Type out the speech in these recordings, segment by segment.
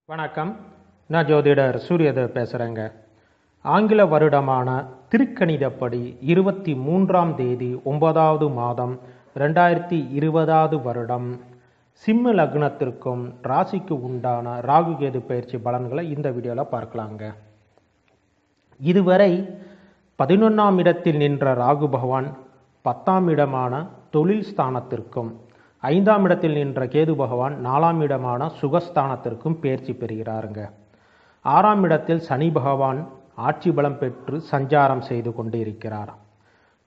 வணக்கம். நான் ஜோதிடர் சூரியதேவ் பேசுகிறேங்க. ஆங்கில வருடமான திருக்கணிதப்படி 23ஆம் தேதி 9வது மாதம் 2020 வருடம் சிம்ம லக்னத்திற்கும் ராசிக்கு உண்டான ராகு கேது பயிற்சி பலன்களை இந்த வீடியோவில் பார்க்கலாங்க. இதுவரை 11ஆம் இடத்தில் நின்ற ராகு பகவான் 10ஆம் இடமான தொழில் ஸ்தானத்திற்கும் 5ஆம் இடத்தில் நின்ற கேது பகவான் 4ஆம் இடமான சுகஸ்தானத்திற்கும் பயிற்சி பெறுகிறாருங்க. 6ஆம் இடத்தில் சனி பகவான் ஆட்சி பலம் பெற்று சஞ்சாரம் செய்து கொண்டிருக்கிறார்.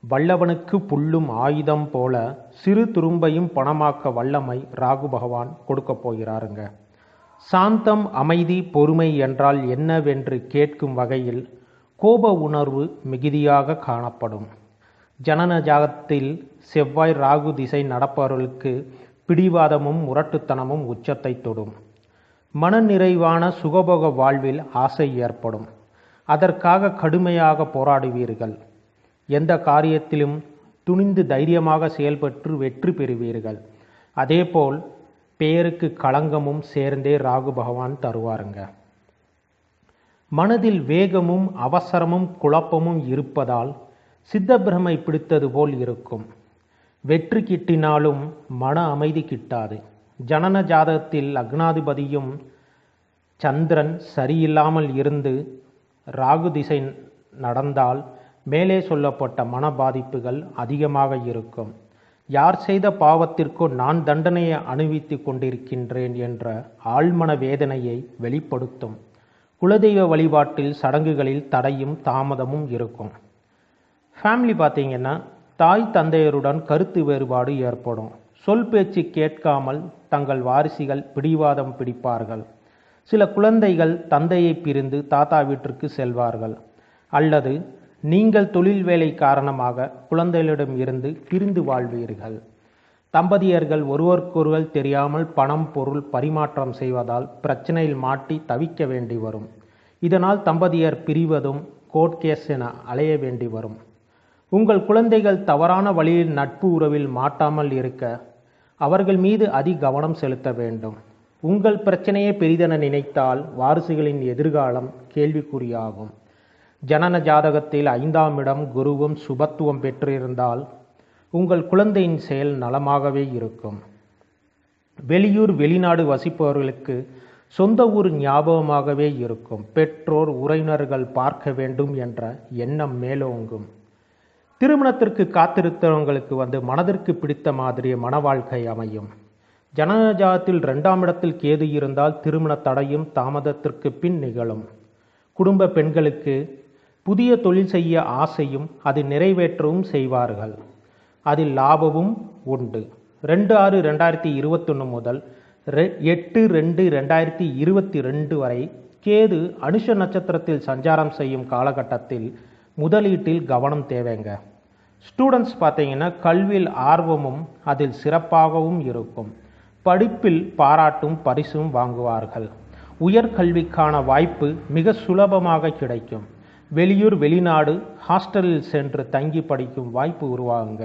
வல்லவனுக்கு புல்லும் ஆயுதம் போல சிறு துரும்பையும் பணமாக்க வல்லமை ராகு பகவான் கொடுக்க போகிறாருங்க. சாந்தம், அமைதி, பொறுமை என்றால் என்னவென்று கேட்கும் வகையில் கோப உணர்வு மிகுதியாக காணப்படும். ஜனன ஜாதகத்தில் செவ்வாய் ராகு திசை நடப்பவர்களுக்கு பிடிவாதமும் முரட்டுத்தனமும் உச்சத்தை தொடும். மனநிறைவான சுகபோக வாழ்வில் ஆசை ஏற்படும். அதற்காக கடுமையாக போராடுவீர்கள். எந்த காரியத்திலும் துணிந்து தைரியமாக செயல்பட்டு வெற்றி பெறுவீர்கள். அதேபோல் பெயருக்கு களங்கமும் சேர்ந்தே ராகு பகவான் தருவாருங்க. மனதில் வேகமும் அவசரமும் குழப்பமும் இருப்பதால் சித்தப்பிரமை பிடித்தது போல் இருக்கும். வெற்றி கிட்டினாலும் மன அமைதி கிட்டாது. ஜனன ஜாதகத்தில் லக்னாதிபதியும் சந்திரன் சரியில்லாமல் இருந்து ராகு திசை நடந்தால் மேலே சொல்லப்பட்ட மன பாதிப்புகள் அதிகமாக இருக்கும். யார் செய்த பாவத்திற்கோ நான் தண்டனையை அனுபவித்து கொண்டிருக்கின்றேன் என்ற ஆழ்மன வேதனையை வெளிப்படுத்தும். குலதெய்வ வழிபாட்டில் சடங்குகளில் தடையும் தாமதமும் இருக்கும். ஃபேமிலி பார்த்தீங்கன்னா தாய் தந்தையருடன் கருத்து வேறுபாடு ஏற்படும். சொல் பேச்சு கேட்காமல் தங்கள் வாரிசுகள் பிடிவாதம் பிடிப்பார்கள். சில குழந்தைகள் தந்தையை பிரிந்து தாத்தா வீட்டிற்கு செல்வார்கள். அல்லது நீங்கள் தொழில் வேலை காரணமாக குழந்தைகளிடம் இருந்து பிரிந்து வாழ்வீர்கள். தம்பதியர்கள் ஒருவருக்கொருவர் தெரியாமல் பணம் பொருள் பரிமாற்றம் செய்வதால் பிரச்சனையில் மாட்டி தவிக்க வேண்டி வரும். இதனால் தம்பதியர் பிரிவதும் கோர்ட் கேஸ் என அலைய வேண்டி வரும். உங்கள் குழந்தைகள் தவறான வழியில் நட்பு உறவில் மாட்டாமல் இருக்க அவர்கள் மீது அதிக கவனம் செலுத்த வேண்டும். உங்கள் பிரச்சனையை பெரிதென நினைத்தால் வாரிசுகளின் எதிர்காலம் கேள்விக்குறியாகும். ஜனன ஜாதகத்தில் 5ஆம் இடம் குருவும் சுபத்துவம் பெற்றிருந்தால் உங்கள் குழந்தையின் செயல் நலமாகவே இருக்கும். வெளியூர் வெளிநாடு வசிப்பவர்களுக்கு சொந்த ஊர் ஞாபகமாகவே இருக்கும். பெற்றோர் உறவினர்கள் பார்க்க வேண்டும் என்ற எண்ணம் மேலோங்கும். திருமணத்திற்கு காத்திருத்தவங்களுக்கு மனதிற்கு பிடித்த மாதிரி மன வாழ்க்கை அமையும். ஜனனஜாதத்தில் 2ஆம் இடத்தில் கேது இருந்தால் திருமண தடையும் தாமதத்திற்கு பின் நிகழும். குடும்ப பெண்களுக்கு புதிய தொழில் செய்ய ஆசையும் அது நிறைவேற்றவும் செய்வார்கள். அதில் லாபமும் உண்டு. 2/6/2021 முதல் 8/2/2022 வரை கேது அனுஷ நட்சத்திரத்தில் சஞ்சாரம் செய்யும் காலகட்டத்தில் முதலீட்டில் கவனம் தேவைங்க. ஸ்டூடெண்ட்ஸ் பார்த்தீங்கன்னா கல்வியில் ஆர்வமும் அதில் சிறப்பாகவும் இருக்கும். படிப்பில் பாராட்டும் பரிசும் வாங்குவார்கள். உயர்கல்விக்கான வாய்ப்பு மிக சுலபமாக கிடைக்கும். வெளியூர் வெளிநாடு ஹாஸ்டலில் சென்று தங்கி படிக்கும் வாய்ப்பு உருவாகுங்க.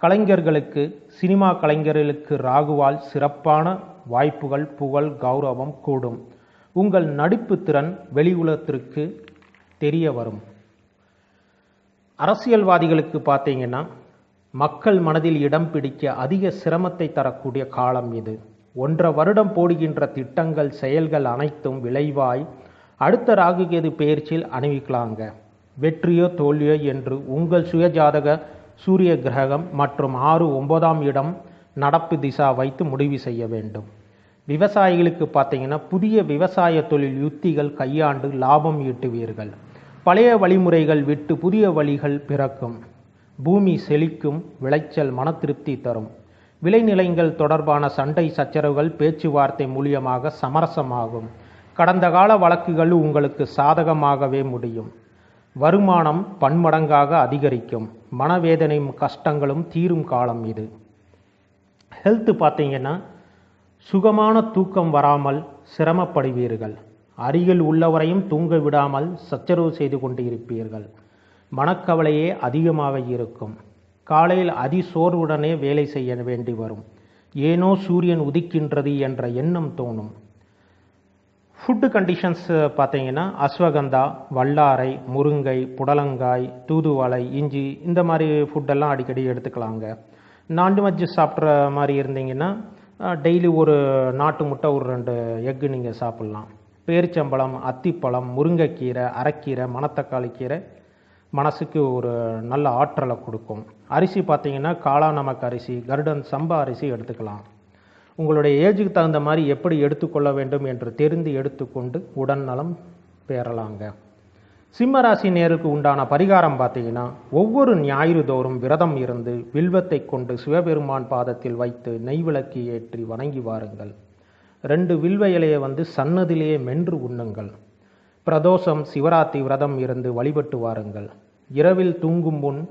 கலைஞர்களுக்கு சினிமா கலைஞர்களுக்கு ராகுவால் சிறப்பான வாய்ப்புகள், புகழ், கௌரவம் கூடும். உங்கள் நடிப்பு திறன் வெளி உலகத்திற்கு தெரிய வரும். அரசியல்வாதிகளுக்கு பார்த்தீங்கன்னா மக்கள் மனதில் இடம் பிடிக்க அதிக சிரமத்தை தரக்கூடிய காலம் இது. 1.5 வருடம் போடுகின்ற திட்டங்கள் செயல்கள் அனைத்தும் விளைவாய் அடுத்த ராகு கேது பெயர்ச்சியில் அணிவிக்கலாங்க. வெற்றியோ தோல்வியோ என்று உங்கள் சுயஜாதக சூரிய கிரகம் மற்றும் 6, 9ஆம் இடம் நடப்பு திசா வைத்து முடிவு செய்ய வேண்டும். விவசாயிகளுக்கு பார்த்தீங்கன்னா புதிய விவசாய தொழில் யுத்திகள் கையாண்டு லாபம் ஈட்டுவீர்கள். பழைய வழிமுறைகள் விட்டு புதிய வழிகள் பிறக்கும். பூமி செழிக்கும். விளைச்சல் மன திருப்தி தரும். விளைநிலங்கள் தொடர்பான சண்டை சச்சரவுகள் பேச்சுவார்த்தை மூலியமாக சமரசமாகும். கடந்த கால வழக்குகள் உங்களுக்கு சாதகமாகவே முடியும். வருமானம் பன்மடங்காக அதிகரிக்கும். மனவேதனையும் கஷ்டங்களும் தீரும் காலம் இது. ஹெல்த் பார்த்தீங்கன்னா சுகமான தூக்கம் வராமல் சிரமப்படுவீர்கள். அருகில் உள்ளவரையும் தூங்க விடாமல் சச்சரவு செய்து கொண்டு இருப்பீர்கள். மனக்கவலையே அதிகமாக இருக்கும். காலையில் அதிசோர்வுடனே வேலை செய்ய வேண்டி வரும். ஏனோ சூரியன் உதிக்கின்றது என்ற எண்ணம் தோணும். ஃபுட்டு கண்டிஷன்ஸ் பார்த்தீங்கன்னா அஸ்வகந்தா, வல்லாரை, முருங்கை, புடலங்காய், தூதுவளை, இஞ்சி இந்த மாதிரி ஃபுட்டெல்லாம் அடிக்கடி எடுத்துக்கலாங்க. நான்வெஜ் சாப்பிட்ற மாதிரி இருந்தீங்கன்னா டெய்லி ஒரு நாட்டு முட்டை ஒரு 2 எக்கு நீங்கள் சாப்பிட்லாம். பேரிச்சம்பழம், அத்திப்பழம், முருங்கைக்கீரை, அரைக்கீரை, மணத்தக்காளி கீரை மனசுக்கு ஒரு நல்ல ஆற்றலை கொடுக்கும். அரிசி பார்த்தீங்கன்னா காளா நமக் அரிசி, கருடன் சம்பா அரிசி எடுத்துக்கலாம். உங்களுடைய ஏஜுக்கு தகுந்த மாதிரி எப்படி எடுத்துக்கொள்ள வேண்டும் என்று தெரிந்து எடுத்துக்கொண்டு உடல் நலம் பெறலாங்க. சிம்மராசி நேருக்கு உண்டான பரிகாரம் பார்த்தீங்கன்னா ஒவ்வொரு ஞாயிறு தோறும் விரதம் இருந்து வில்வத்தை கொண்டு சிவபெருமான் பாதத்தில் வைத்து நெய் விளக்கு ஏற்றி வணங்கி வாருங்கள். 2 வில்வ இலையை சன்னதிலேயே மென்று உண்ணுங்கள். பிரதோஷம், சிவராத்திரி விரதம் இருந்து வழிபட்டு வாருங்கள். இரவில் தூங்கும் முன்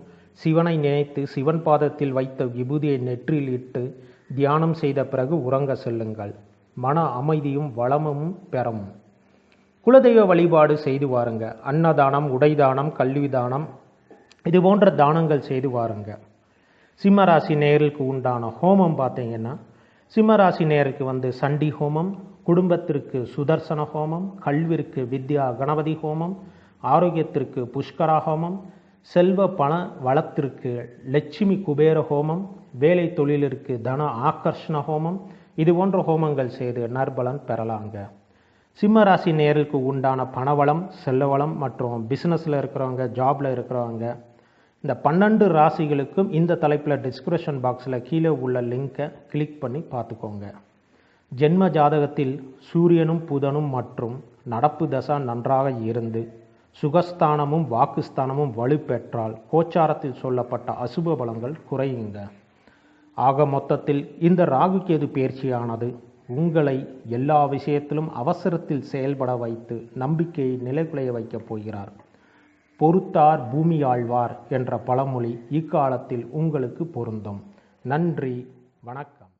சிவனை நினைத்து சிவன் பாதத்தில் வைத்த விபூதியை நெற்றியில் இட்டு தியானம் செய்த பிறகு உறங்க செல்லுங்கள். மன அமைதியும் வளமும் பெறும். குலதெய்வ வழிபாடு செய்து வாருங்க. அன்னதானம், உடைதானம், கல்வி தானம் இது போன்ற தானங்கள் செய்து வாருங்க. சிம்மராசி நேயருக்கு உண்டான ஹோமம் பார்த்தீங்கன்னா சிம்மராசி நேயருக்கு சண்டி ஹோமம், குடும்பத்திற்கு சுதர்சன ஹோமம், கல்விற்கு வித்யா கணபதி ஹோமம், ஆரோக்கியத்திற்கு புஷ்கரா ஹோமம், செல்வ பண வளத்திற்கு லட்சுமி குபேர ஹோமம், வேலை தொழிலிற்கு தன ஆக்கர்ஷண ஹோமம் இது போன்ற ஹோமங்கள் செய்து நற்பலன் பெறலாங்க. சிம்மராசி நேயருக்கு உண்டான பணவளம், செல்வவளம் மற்றும் பிஸ்னஸில் இருக்கிறவங்க, ஜாபில் இருக்கிறவங்க இந்த 12 ராசிகளுக்கும் இந்த தலைப்பில் டிஸ்கிரிப்ஷன் பாக்ஸில் கீழே உள்ள லிங்கை கிளிக் பண்ணி பார்த்துக்கோங்க. ஜென்ம ஜாதகத்தில் சூரியனும் புதனும் மற்றும் நடப்பு தசா நன்றாக இருந்து சுகஸ்தானமும் வாக்குஸ்தானமும் வலுப்பெற்றால் கோச்சாரத்தில் சொல்லப்பட்ட அசுப பலங்கள் குறையுங்க. ஆக மொத்தத்தில் இந்த ராகுகேது பயிற்சியானது உங்களை எல்லா விஷயத்திலும் அவசரத்தில் செயல்பட வைத்து நம்பிக்கையை நிலைகுலைய வைக்கப் போகிறார். பொறுத்தார் பூமி ஆழ்வார் என்ற பழமொழி இக்காலத்தில் உங்களுக்கு பொருந்தும். நன்றி, வணக்கம்.